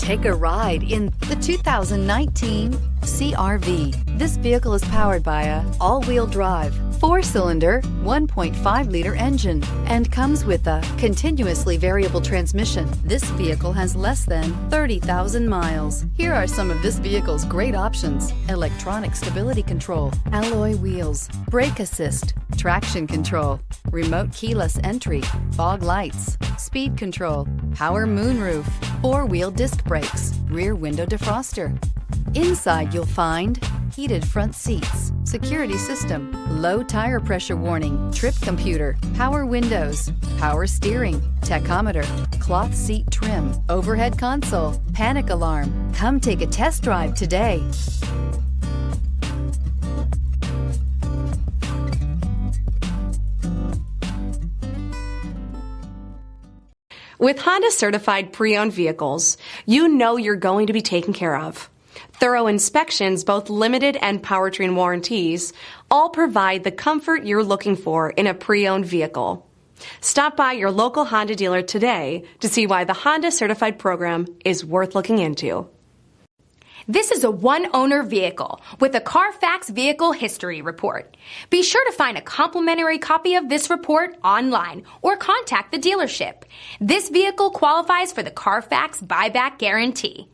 Take a ride in the 2019 CR-V. This vehicle is powered by a all-wheel drive, 4-cylinder, 1.5-liter engine and comes with a continuously variable transmission. This vehicle has less than 30,000 miles. Here are some of this vehicle's great options: electronic stability control, alloy wheels, brake assist, traction control, remote keyless entry, fog lights, speed control, power moonroof, 4-wheel disc brakes, rear window defroster. Inside you'll find heated front seats, security system, low tire pressure warning, trip computer, power windows, power steering, tachometer, cloth seat trim, overhead console, panic alarm. Come take a test drive today. With Honda certified pre-owned vehicles, you know you're going to be taken care of. Thorough inspections, both limited and powertrain warranties, all provide the comfort you're looking for in a pre-owned vehicle. Stop by your local Honda dealer today to see why the Honda certified program is worth looking into. This is a one-owner vehicle with a CARFAX Vehicle History Report. Be sure to find a complimentary copy of this report online or contact the dealership. This vehicle qualifies for the CARFAX Buyback Guarantee.